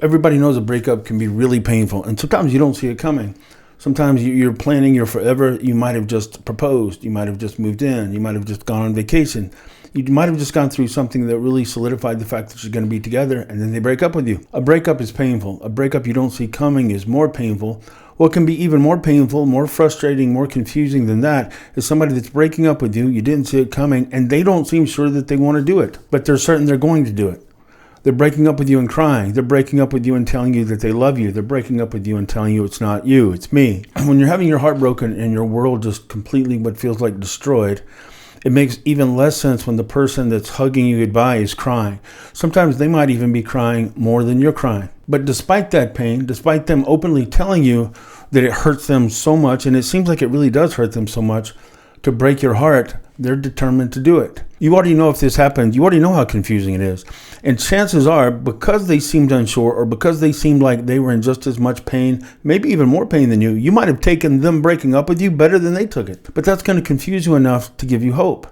everybody knows a breakup can be really painful, and sometimes you don't see it coming. Sometimes you're planning your forever. You might have just proposed. You might have just moved in. You might have just gone on vacation. You might have just gone through something that really solidified the fact that you're going to be together, and then they break up with you. A breakup is painful. A breakup you don't see coming is more painful. What can be even more painful, more frustrating, more confusing than that is somebody that's breaking up with you. You didn't see it coming, and they don't seem sure that they want to do it, but they're certain they're going to do it. They're breaking up with you and crying. They're breaking up with you and telling you that they love you. They're breaking up with you and telling you it's not you, it's me. When you're having your heart broken and your world just completely what feels like destroyed, it makes even less sense when the person that's hugging you goodbye is crying. Sometimes they might even be crying more than you're crying. But despite that pain, despite them openly telling you that it hurts them so much, and it seems like it really does hurt them so much, to break your heart, they're determined to do it. You already know if this happens, you already know how confusing it is. And chances are, because they seemed unsure or because they seemed like they were in just as much pain, maybe even more pain than you might have taken them breaking up with you better than they took it. But that's going to confuse you enough to give you hope.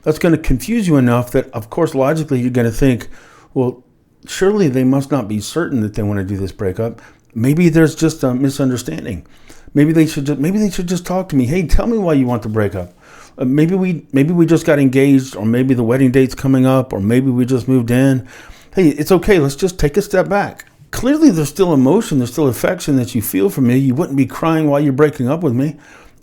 That's going to confuse you enough that, of course, logically, you're going to think, well, surely they must not be certain that they want to do this breakup. Maybe there's just a misunderstanding. Maybe they should just talk to me. Hey, tell me why you want to break up. Maybe we just got engaged, or maybe the wedding date's coming up, or maybe we just moved in. Hey, it's okay. Let's just take a step back. Clearly, there's still emotion. There's still affection that you feel for me. You wouldn't be crying while you're breaking up with me.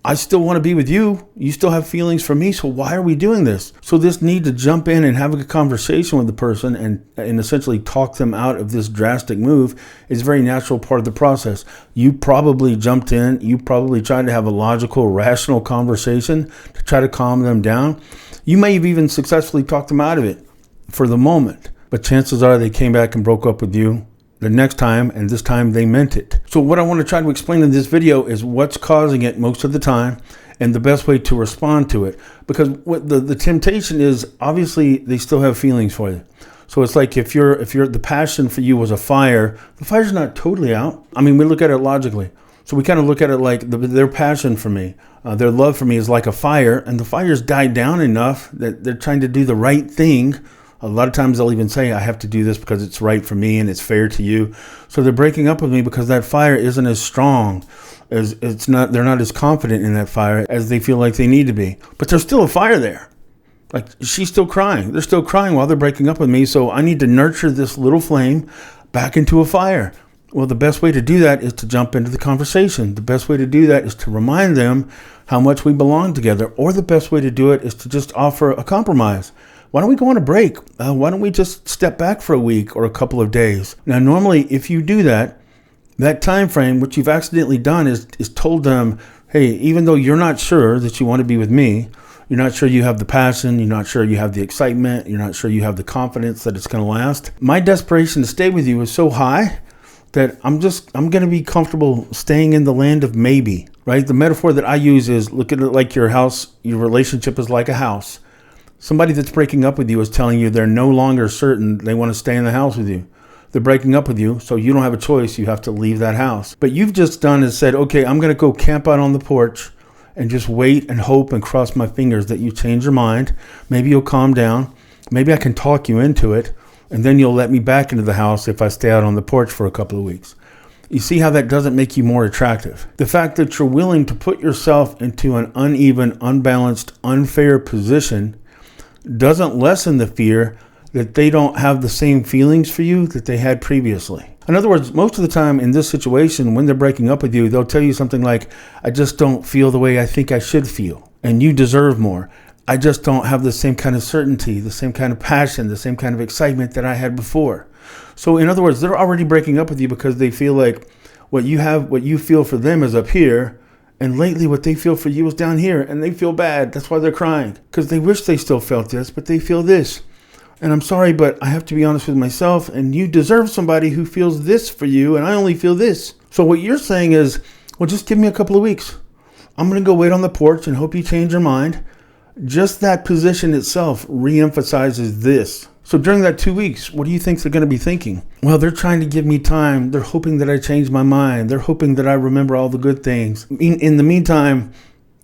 I still want to be with you. You still have feelings for me. So why are we doing this? So this need to jump in and have a conversation with the person and essentially talk them out of this drastic move is a very natural part of the process. You probably jumped in. You probably tried to have a logical, rational conversation to try to calm them down. You may have even successfully talked them out of it for the moment. But chances are they came back and broke up with you the next time, and this time they meant it. So what I want to try to explain in this video is what's causing it most of the time and the best way to respond to it. Because what the temptation is, obviously they still have feelings for you. So it's like if the passion for you was a fire, the fire's not totally out. I mean, we look at it logically. So we kind of look at it like their passion for me, their love for me is like a fire, and the fire's died down enough that they're trying to do the right thing. A lot of times they'll even say, I have to do this because it's right for me and it's fair to you. So they're breaking up with me because that fire isn't as strong they're not as confident in that fire as they feel like they need to be. But there's still a fire there. Like, she's still crying. They're still crying while they're breaking up with me. So I need to nurture this little flame back into a fire. Well, the best way to do that is to jump into the conversation. The best way to do that is to remind them how much we belong together. Or the best way to do it is to just offer a compromise. Why don't we go on a break? Why don't we just step back for a week or a couple of days? Now, normally, if you do that time frame, what you've accidentally done is told them, hey, even though you're not sure that you want to be with me, you're not sure you have the passion, you're not sure you have the excitement, you're not sure you have the confidence that it's going to last. My desperation to stay with you is so high that I'm going to be comfortable staying in the land of maybe, right? The metaphor that I use is look at it like your house, your relationship is like a house. Somebody that's breaking up with you is telling you they're no longer certain they want to stay in the house with you. They're breaking up with you, so you don't have a choice. You have to leave that house. But you've just done is said, okay, I'm going to go camp out on the porch and just wait and hope and cross my fingers that you change your mind. Maybe you'll calm down. Maybe I can talk you into it, and then you'll let me back into the house if I stay out on the porch for a couple of weeks. You see how that doesn't make you more attractive? The fact that you're willing to put yourself into an uneven, unbalanced, unfair position doesn't lessen the fear that they don't have the same feelings for you that they had previously. In other words, most of the time in this situation, when they're breaking up with you, they'll tell you something like, I just don't feel the way I think I should feel, and you deserve more. I just don't have the same kind of certainty, the same kind of passion, the same kind of excitement that I had before. So in other words, they're already breaking up with you because they feel like what you feel for them is up here, and lately what they feel for you is down here, and they feel bad. That's why they're crying, because they wish they still felt this, but they feel this. And I'm sorry, but I have to be honest with myself, and you deserve somebody who feels this for you, and I only feel this. So what you're saying is, well, just give me a couple of weeks. I'm going to go wait on the porch and hope you change your mind. Just that position itself reemphasizes this. So during that 2 weeks, what do you think they're going to be thinking? Well, they're trying to give me time. They're hoping that I change my mind. They're hoping that I remember all the good things. In the meantime,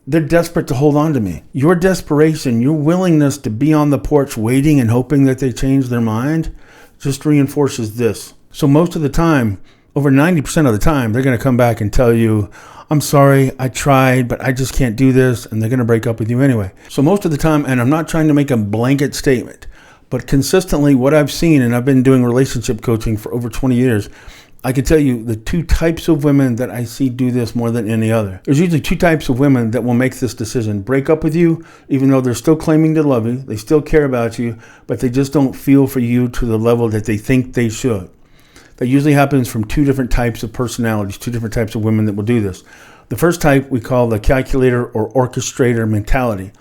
they're desperate to hold on to me. Your desperation, your willingness to be on the porch waiting and hoping that they change their mind just reinforces this. So most of the time, over 90% of the time, they're going to come back and tell you, I'm sorry, I tried, but I just can't do this. And they're going to break up with you anyway. So most of the time, and I'm not trying to make a blanket statement, but consistently what I've seen, and I've been doing relationship coaching for over 20 years, I can tell you the two types of women that I see do this more than any other. There's usually two types of women that will make this decision. Break up with you, even though they're still claiming to love you. They still care about you, but they just don't feel for you to the level that they think they should. That usually happens from two different types of personalities, two different types of women that will do this. The first type we call the calculator or orchestrator mentality.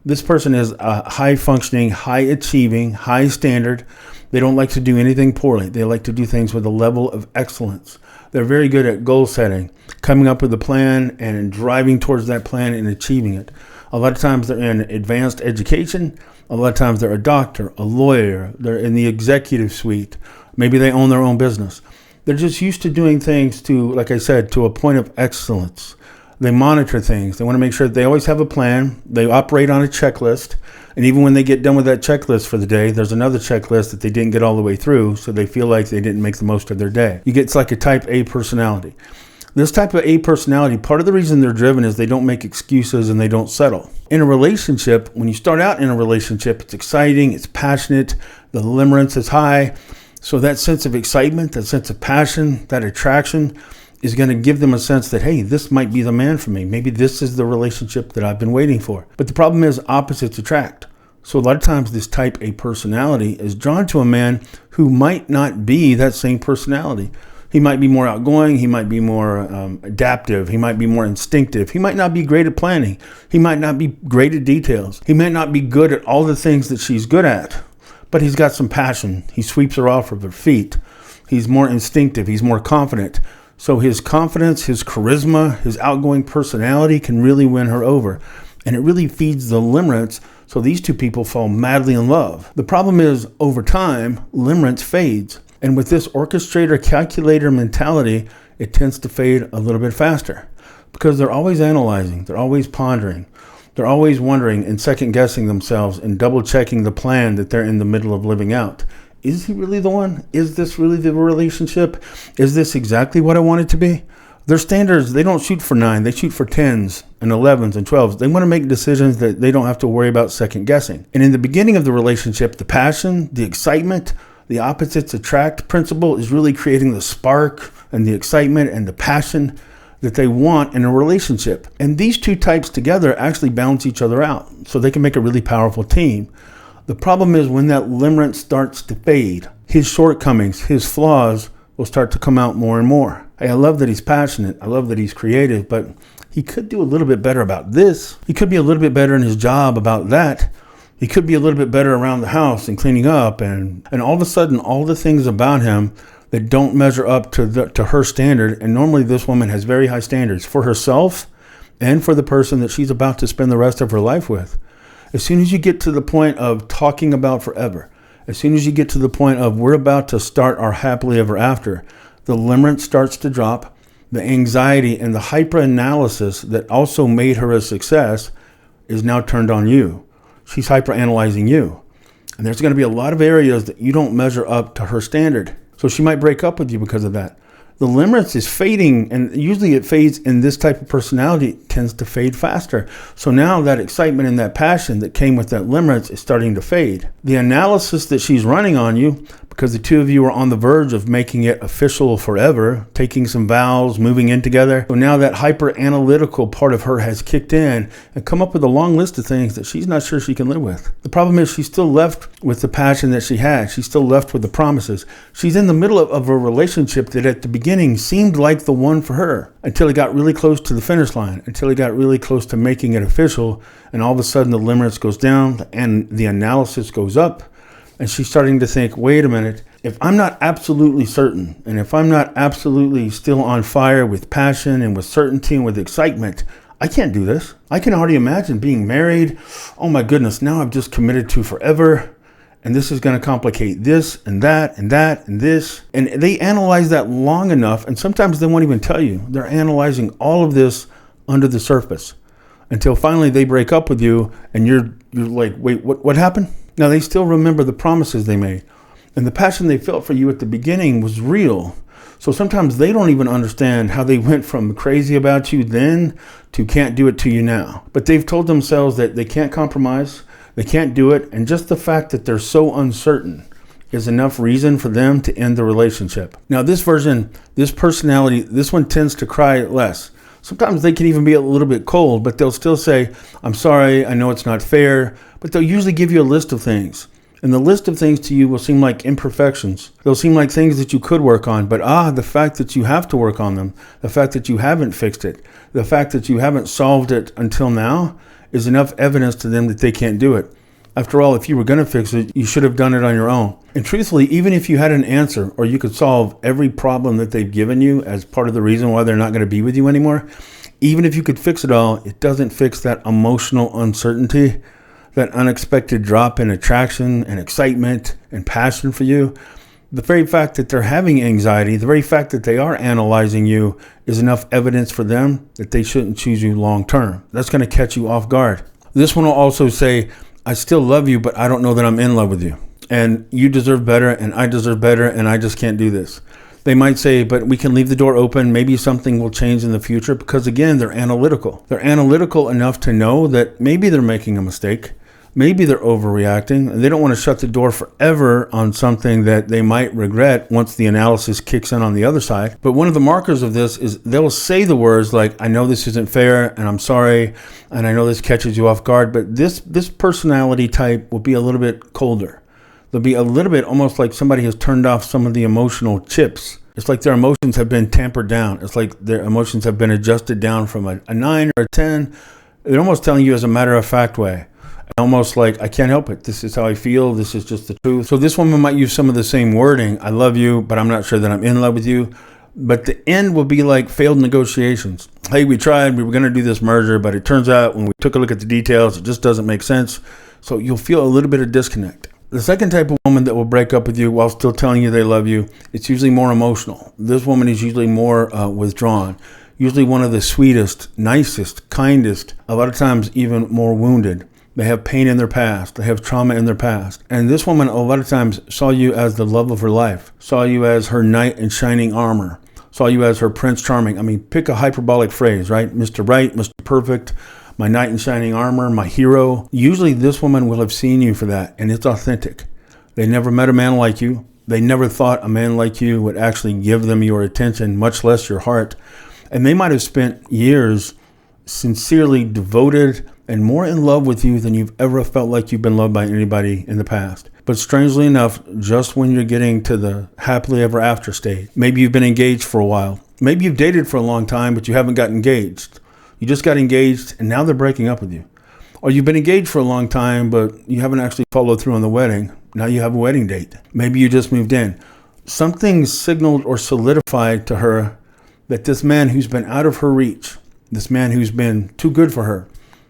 This person is high functioning, high achieving, high standard. They don't like to do anything poorly. They like to do things with a level of excellence. They're very good at goal setting, coming up with a plan and driving towards that plan and achieving it. A lot of times they're in advanced education. A lot of times they're a doctor, a lawyer. They're in the executive suite. Maybe they own their own business. They're just used to doing things to, like I said, to a point of excellence. They monitor things. They want to make sure that they always have a plan. They operate on a checklist. And even when they get done with that checklist for the day, there's another checklist that they didn't get all the way through, so they feel like they didn't make the most of their day. It's like a type A personality. This type of A personality, part of the reason they're driven is they don't make excuses and they don't settle. In a relationship, when you start out in a relationship, it's exciting, it's passionate, the limerence is high. So that sense of excitement, that sense of passion, that attraction is going to give them a sense that, hey, this might be the man for me. Maybe this is the relationship that I've been waiting for. But the problem is opposites attract. So a lot of times this type A personality is drawn to a man who might not be that same personality. He might be more outgoing. He might be more adaptive. He might be more instinctive. He might not be great at planning. He might not be great at details. He might not be good at all the things that she's good at, but he's got some passion. He sweeps her off of her feet. He's more instinctive. He's more confident. So his confidence, his charisma, his outgoing personality can really win her over. And it really feeds the limerence. So these two people fall madly in love. The problem is, over time, limerence fades. And with this orchestrator calculator mentality, it tends to fade a little bit faster because they're always analyzing. They're always pondering. They're always wondering and second guessing themselves and double checking the plan that they're in the middle of living out. Is he really the one? Is this really the relationship? Is this exactly what I want it to be? Their standards, they don't shoot for 9. They shoot for 10s and 11s and 12s. They want to make decisions that they don't have to worry about second guessing. And in the beginning of the relationship, the passion, the excitement, the opposites attract principle is really creating the spark and the excitement and the passion that they want in a relationship. And these two types together actually balance each other out. So they can make a really powerful team. The problem is when that limerence starts to fade, his shortcomings, his flaws will start to come out more and more. Hey, I love that he's passionate. I love that he's creative, but he could do a little bit better about this. He could be a little bit better in his job about that. He could be a little bit better around the house and cleaning up. And all of a sudden, all the things about him that don't measure up to her standard. And normally this woman has very high standards for herself and for the person that she's about to spend the rest of her life with. As soon as you get to the point of talking about forever, as soon as you get to the point of we're about to start our happily ever after, the limerence starts to drop. The anxiety and the hyper-analysis that also made her a success is now turned on you. She's hyper-analyzing you. And there's going to be a lot of areas that you don't measure up to her standard. So she might break up with you because of that. The limerence is fading, and usually it fades in this type of personality. It tends to fade faster. So now that excitement and that passion that came with that limerence is starting to fade. The analysis that she's running on you, because the two of you are on the verge of making it official forever, taking some vows, moving in together. So now that hyper-analytical part of her has kicked in and come up with a long list of things that she's not sure she can live with. The problem is she's still left with the passion that she had. She's still left with the promises. She's in the middle of a relationship that at the beginning seemed like the one for her until it got really close to the finish line, until it got really close to making it official. And all of a sudden the limerence goes down and the analysis goes up. And she's starting to think, wait a minute, if I'm not absolutely certain, and if I'm not absolutely still on fire with passion and with certainty and with excitement, I can't do this. I can already imagine being married. Oh my goodness, now I've just committed to forever. And this is going to complicate this and that and that and this. And they analyze that long enough, and sometimes they won't even tell you. They're analyzing all of this under the surface until finally they break up with you and you're like, wait, what happened? Now, they still remember the promises they made. And the passion they felt for you at the beginning was real. So sometimes they don't even understand how they went from crazy about you then to can't do it to you now. But they've told themselves that they can't compromise, they can't do it. And just the fact that they're so uncertain is enough reason for them to end the relationship. Now, this version, this personality, this one tends to cry less. Sometimes they can even be a little bit cold, but they'll still say, I'm sorry, I know it's not fair, but they'll usually give you a list of things. And the list of things to you will seem like imperfections. They'll seem like things that you could work on, but the fact that you have to work on them, the fact that you haven't fixed it, the fact that you haven't solved it until now is enough evidence to them that they can't do it. After all, if you were going to fix it, you should have done it on your own. And truthfully, even if you had an answer or you could solve every problem that they've given you as part of the reason why they're not going to be with you anymore, even if you could fix it all, it doesn't fix that emotional uncertainty, that unexpected drop in attraction and excitement and passion for you. The very fact that they're having anxiety, the very fact that they are analyzing you is enough evidence for them that they shouldn't choose you long term. That's going to catch you off guard. This one will also say, I still love you, but I don't know that I'm in love with you. And you deserve better, and I deserve better, and I just can't do this. They might say, but we can leave the door open. Maybe something will change in the future, because again, they're analytical. They're analytical enough to know that maybe they're making a mistake. Maybe they're overreacting, and they don't want to shut the door forever on something that they might regret once the analysis kicks in on the other side. But one of the markers of this is they'll say the words like, I know this isn't fair, and I'm sorry, and I know this catches you off guard, but this personality type will be a little bit colder. They'll be a little bit almost like somebody has turned off some of the emotional chips. It's like their emotions have been tampered down. It's like their emotions have been adjusted down from a 9 or a 10. They're almost telling you as a matter of fact way. Almost like, I can't help it. This is how I feel. This is just the truth. So this woman might use some of the same wording. I love you, but I'm not sure that I'm in love with you. But the end will be like failed negotiations. Hey, we tried. We were going to do this merger, but it turns out when we took a look at the details, it just doesn't make sense. So you'll feel a little bit of disconnect. The second type of woman that will break up with you while still telling you they love you, it's usually more emotional. This woman is usually more withdrawn. Usually one of the sweetest, nicest, kindest, a lot of times even more wounded. They have pain in their past. They have trauma in their past. And this woman, a lot of times, saw you as the love of her life, saw you as her knight in shining armor, saw you as her Prince Charming. I mean, pick a hyperbolic phrase, right? Mr. Right, Mr. Perfect, my knight in shining armor, my hero. Usually this woman will have seen you for that, and it's authentic. They never met a man like you. They never thought a man like you would actually give them your attention, much less your heart. And they might have spent years sincerely devoted and more in love with you than you've ever felt like you've been loved by anybody in the past. But strangely enough, just when you're getting to the happily ever after state, maybe you've been engaged for a while. Maybe you've dated for a long time, but you haven't gotten engaged. You just got engaged, and now they're breaking up with you. Or you've been engaged for a long time, but you haven't actually followed through on the wedding. Now you have a wedding date. Maybe you just moved in. Something signaled or solidified to her that this man who's been out of her reach, this man who's been too good for her,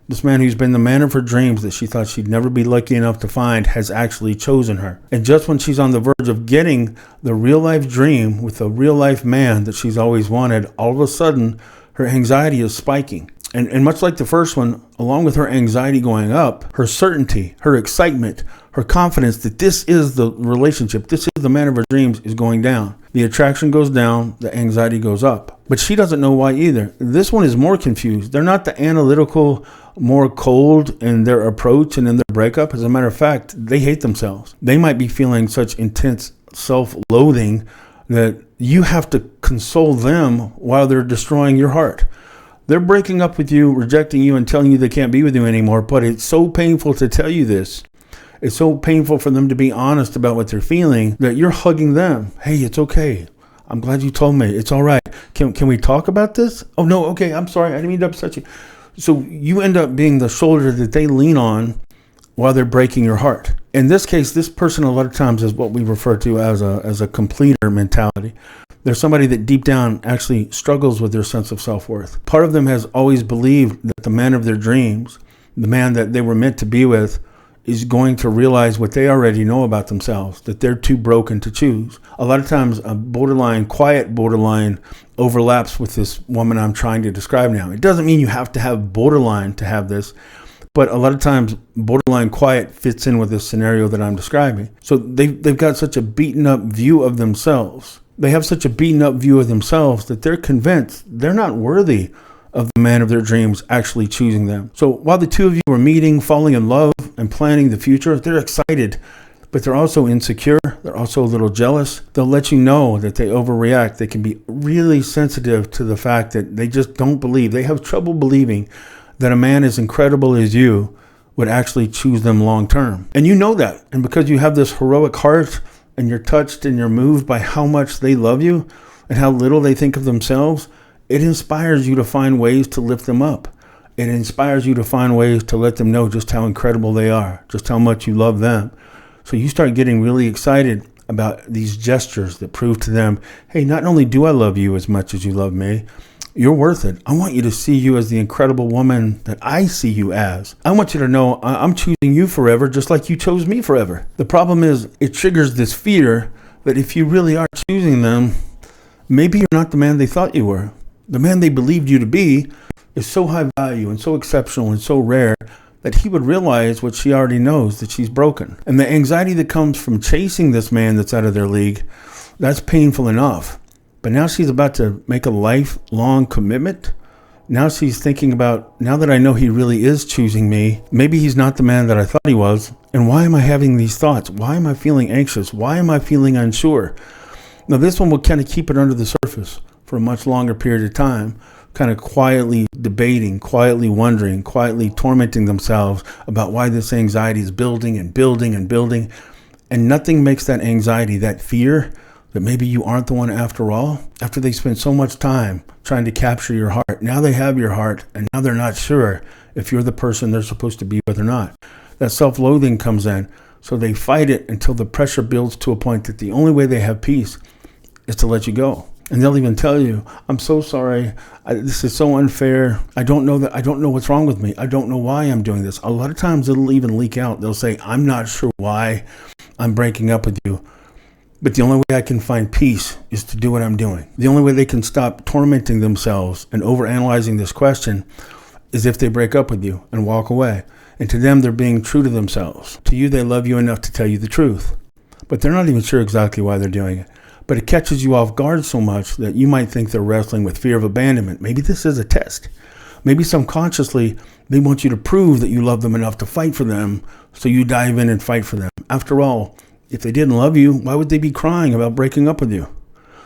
this man who's been the man of her dreams that she thought she'd never be lucky enough to find has actually chosen her. And just when she's on the verge of getting the real life dream with a real life man that she's always wanted, all of a sudden her anxiety is spiking. And much like the first one, along with her anxiety going up, her certainty, her excitement, her confidence that this is the relationship, this is the man of her dreams is going down. The attraction goes down, the anxiety goes up. But she doesn't know why either. This one is more confused. They're not the analytical, more cold in their approach and in their breakup. As a matter of fact, they hate themselves. They might be feeling such intense self-loathing that you have to console them while they're destroying your heart. They're breaking up with you, rejecting you, and telling you they can't be with you anymore. But it's so painful to tell you this. It's so painful for them to be honest about what they're feeling that you're hugging them. Hey, it's okay. I'm glad you told me. It's all right. Can we talk about this? Oh, no. Okay. I'm sorry. I didn't mean to upset you. So you end up being the shoulder that they lean on while they're breaking your heart. In this case, this person a lot of times is what we refer to as a completer mentality. They're somebody that deep down actually struggles with their sense of self-worth. Part of them has always believed that the man of their dreams, the man that they were meant to be with, is going to realize what they already know about themselves, that they're too broken to choose. A lot of times a quiet borderline overlaps with this woman I'm trying to describe now. It doesn't mean you have to have borderline to have this, But a lot of times, borderline quiet fits in with this scenario that I'm describing. So they've got such a beaten up view of themselves. They have such a beaten up view of themselves that they're convinced they're not worthy of the man of their dreams actually choosing them. So while the two of you are meeting, falling in love, and planning the future, they're excited, but they're also insecure. They're also a little jealous. They'll let you know that they overreact. They can be really sensitive to the fact that they just don't believe. They have trouble believing that a man as incredible as you would actually choose them long term. And you know that. And because you have this heroic heart and you're touched and you're moved by how much they love you and how little they think of themselves, it inspires you to find ways to lift them up. It inspires you to find ways to let them know just how incredible they are, just how much you love them. So you start getting really excited about these gestures that prove to them, hey, not only do I love you as much as you love me, you're worth it. I want you to see you as the incredible woman that I see you as. I want you to know I'm choosing you forever, just like you chose me forever. The problem is it triggers this fear that if you really are choosing them, maybe you're not the man they thought you were. The man they believed you to be is so high value and so exceptional and so rare that he would realize what she already knows, that she's broken. And the anxiety that comes from chasing this man that's out of their league, that's painful enough. But now she's about to make a lifelong commitment. Now she's thinking about, now that I know he really is choosing me, maybe he's not the man that I thought he was. And why am I having these thoughts? Why am I feeling anxious? Why am I feeling unsure? Now this one will kind of keep it under the surface for a much longer period of time, kind of quietly debating, quietly wondering, quietly tormenting themselves about why this anxiety is building and building and building. And nothing makes that anxiety, that fear that maybe you aren't the one after all, after they spend so much time trying to capture your heart. Now they have your heart, and now they're not sure if you're the person they're supposed to be with or not. That self-loathing comes in. So they fight it until the pressure builds to a point that the only way they have peace is to let you go. And they'll even tell you, I'm so sorry. This is so unfair. I don't know what's wrong with me. I don't know why I'm doing this. A lot of times it'll even leak out. They'll say, I'm not sure why I'm breaking up with you. But the only way I can find peace is to do what I'm doing. The only way they can stop tormenting themselves and overanalyzing this question is if they break up with you and walk away. And to them, they're being true to themselves. To you, they love you enough to tell you the truth. But they're not even sure exactly why they're doing it. But it catches you off guard so much that you might think they're wrestling with fear of abandonment. Maybe this is a test. Maybe subconsciously, they want you to prove that you love them enough to fight for them, so you dive in and fight for them. After all, if they didn't love you, why would they be crying about breaking up with you?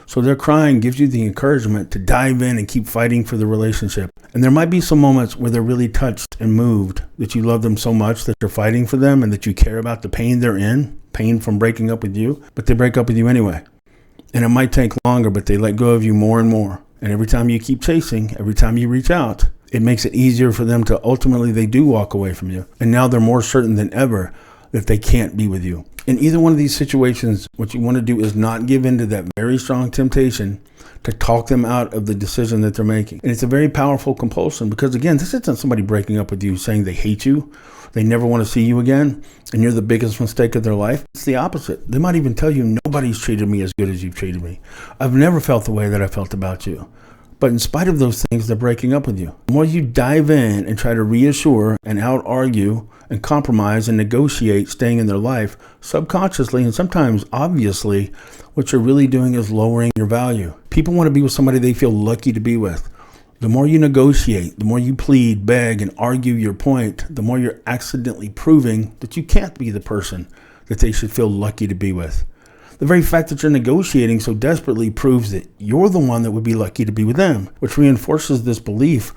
So their crying gives you the encouragement to dive in and keep fighting for the relationship. And there might be some moments where they're really touched and moved that you love them so much that you're fighting for them and that you care about the pain they're in, pain from breaking up with you, but they break up with you anyway. And it might take longer, but they let go of you more and more. And every time you keep chasing, every time you reach out, it makes it easier for them to ultimately, they do walk away from you. And now they're more certain than ever that they can't be with you. In either one of these situations, what you want to do is not give in to that very strong temptation to talk them out of the decision that they're making. And it's a very powerful compulsion because, again, this isn't somebody breaking up with you saying they hate you, they never want to see you again, and you're the biggest mistake of their life. It's the opposite. They might even tell you, nobody's treated me as good as you've treated me. I've never felt the way that I felt about you. But in spite of those things, they're breaking up with you. The more you dive in and try to reassure and out-argue and compromise and negotiate staying in their life, subconsciously and sometimes obviously, what you're really doing is lowering your value. People want to be with somebody they feel lucky to be with. The more you negotiate, the more you plead, beg, and argue your point, the more you're accidentally proving that you can't be the person that they should feel lucky to be with. The very fact that you're negotiating so desperately proves that you're the one that would be lucky to be with them, which reinforces this belief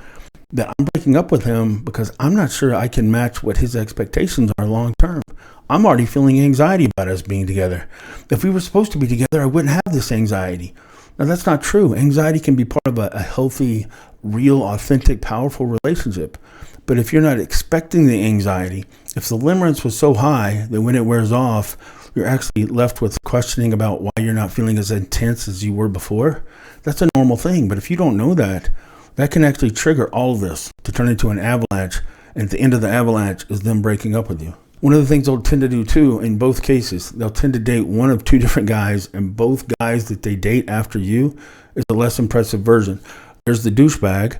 that I'm breaking up with him because I'm not sure I can match what his expectations are long term. I'm already feeling anxiety about us being together. If we were supposed to be together, I wouldn't have this anxiety. Now, that's not true. Anxiety can be part of a healthy, real, authentic, powerful relationship. But if you're not expecting the anxiety, if the limerence was so high that when it wears off, you're actually left with questioning about why you're not feeling as intense as you were before, that's a normal thing. But if you don't know that, that can actually trigger all of this to turn into an avalanche. And at the end of the avalanche is them breaking up with you. One of the things they'll tend to do too, in both cases, they'll tend to date one of two different guys, and both guys that they date after you is a less impressive version. There's the douchebag,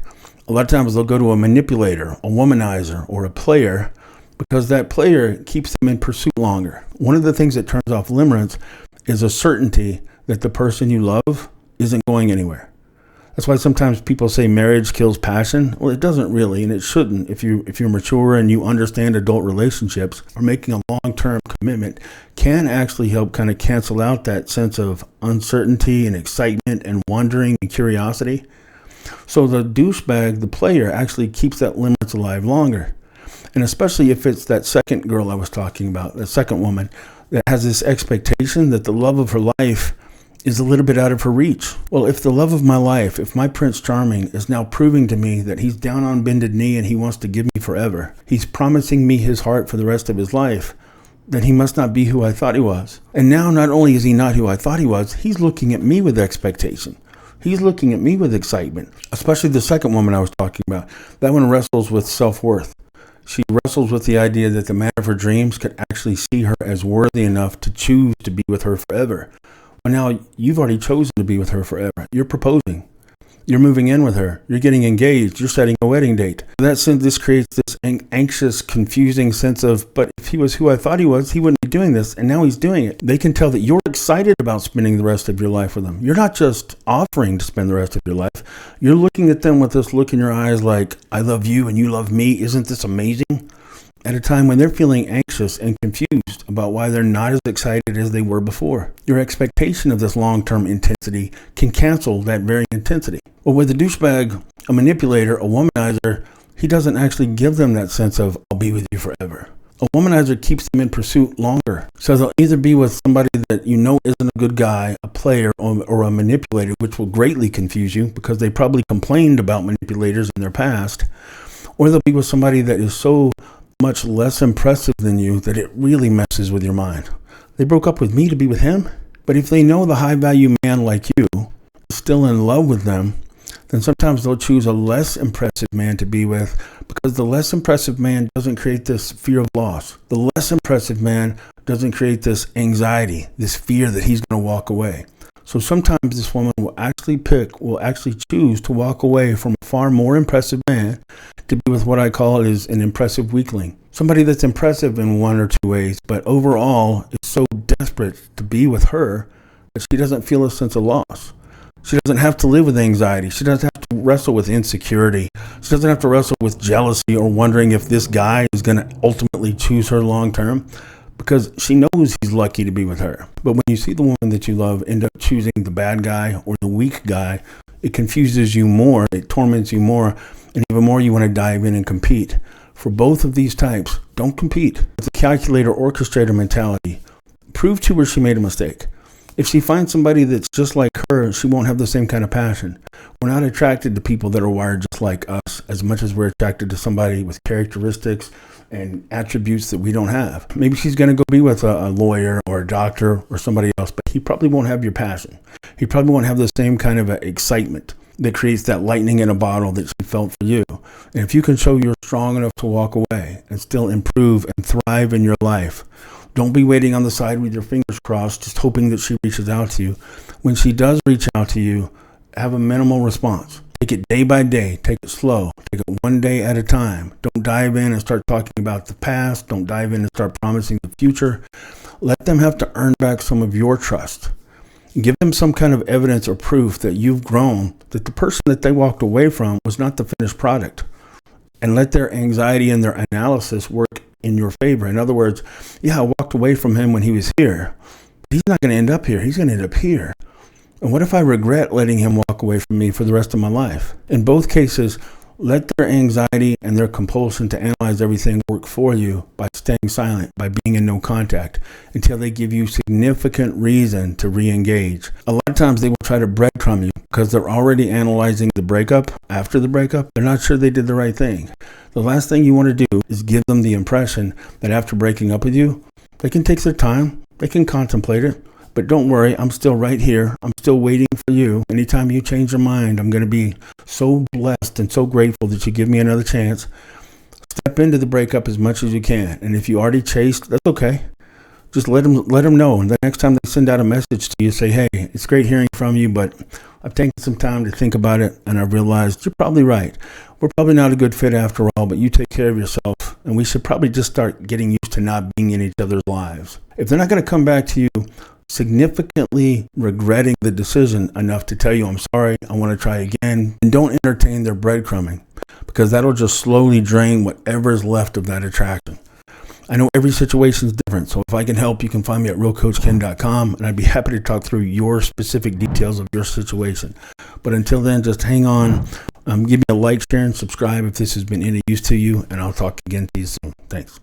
A lot of times they'll go to a manipulator, a womanizer, or a player because that player keeps them in pursuit longer. One of the things that turns off limerence is a certainty that the person you love isn't going anywhere. That's why sometimes people say marriage kills passion. Well, it doesn't really, and it shouldn't. If you're mature and you understand adult relationships, or making a long-term commitment can actually help kind of cancel out that sense of uncertainty and excitement and wondering and curiosity. So the douchebag, the player, actually keeps that limerence alive longer. And especially if it's that second girl I was talking about, the second woman that has this expectation that the love of her life is a little bit out of her reach. Well, if the love of my life, if my Prince Charming is now proving to me that he's down on bended knee and he wants to give me forever, he's promising me his heart for the rest of his life, then he must not be who I thought he was. And now not only is he not who I thought he was, he's looking at me with expectation. He's looking at me with excitement, especially the second woman I was talking about. That one wrestles with self-worth. She wrestles with the idea that the man of her dreams could actually see her as worthy enough to choose to be with her forever. Well, now you've already chosen to be with her forever. You're proposing. You're moving in with her. You're getting engaged. You're setting a wedding date. In that sense, this creates this anxious, confusing sense of, but if he was who I thought he was, he wouldn't be doing this, and now he's doing it. They can tell that you're excited about spending the rest of your life with them. You're not just offering to spend the rest of your life. You're looking at them with this look in your eyes like, I love you and you love me. Isn't this amazing? At a time when they're feeling anxious and confused about why they're not as excited as they were before. Your expectation of this long-term intensity can cancel that very intensity. Well, with a douchebag, a manipulator, a womanizer, he doesn't actually give them that sense of, I'll be with you forever. A womanizer keeps them in pursuit longer. So they'll either be with somebody that you know isn't a good guy, a player, or a manipulator, which will greatly confuse you because they probably complained about manipulators in their past, or they'll be with somebody that is so much less impressive than you that it really messes with your mind. They broke up with me to be with him, but if they know the high-value man like you is still in love with them, then sometimes they'll choose a less impressive man to be with because the less impressive man doesn't create this fear of loss. The less impressive man doesn't create this anxiety, this fear that he's going to walk away. So sometimes this woman will actually choose to walk away from a far more impressive man to be with what I call is an impressive weakling. Somebody that's impressive in one or two ways, but overall is so desperate to be with her that she doesn't feel a sense of loss. She doesn't have to live with anxiety. She doesn't have to wrestle with insecurity. She doesn't have to wrestle with jealousy or wondering if this guy is going to ultimately choose her long term. Because she knows he's lucky to be with her. But when you see the woman that you love end up choosing the bad guy or the weak guy, it confuses you more, it torments you more, and even more you want to dive in and compete. For both of these types, don't compete. With the calculator orchestrator mentality, prove to her she made a mistake. If she finds somebody that's just like her, she won't have the same kind of passion. We're not attracted to people that are wired just like us as much as we're attracted to somebody with characteristics and attributes that we don't have. Maybe she's going to go be with a lawyer or a doctor or somebody else, but he probably won't have your passion. He probably won't have the same kind of excitement that creates that lightning in a bottle that she felt for you. And if you can show you're strong enough to walk away and still improve and thrive in your life, don't be waiting on the side with your fingers crossed, just hoping that she reaches out to you. When she does reach out to you, have a minimal response. Take it day by day. Take it slow. Take it one day at a time. Don't dive in and start talking about the past. Don't dive in and start promising the future. Let them have to earn back some of your trust. Give them some kind of evidence or proof that you've grown, that the person that they walked away from was not the finished product. And let their anxiety and their analysis work in your favor. In other words, yeah, I walked away from him when he was here. But he's not going to end up here. He's going to end up here. And what if I regret letting him walk away from me for the rest of my life? In both cases, let their anxiety and their compulsion to analyze everything work for you by staying silent, by being in no contact, until they give you significant reason to re-engage. A lot of times they will try to breadcrumb you because they're already analyzing the breakup. After the breakup, they're not sure they did the right thing. The last thing you want to do is give them the impression that after breaking up with you, they can take their time, they can contemplate it. But don't worry, I'm still right here. I'm still waiting for you. Anytime you change your mind, I'm going to be so blessed and so grateful that you give me another chance. Step into the breakup as much as you can. And if you already chased, that's okay. Just let them know. And the next time they send out a message to you, say, hey, it's great hearing from you, but I've taken some time to think about it, and I've realized you're probably right. we're probably not a good fit after all, but you take care of yourself, and we should probably just start getting used to not being in each other's lives. If they're not going to come back to you significantly regretting the decision enough to tell you, I'm sorry, I want to try again, and don't entertain their breadcrumbing, because that'll just slowly drain whatever is left of that attraction. I know every situation is different, so if I can help, you can find me at realcoachken.com, and I'd be happy to talk through your specific details of your situation. But until then, just hang on. Give me a like, share, and subscribe if this has been any use to you, and I'll talk again to you soon. Thanks.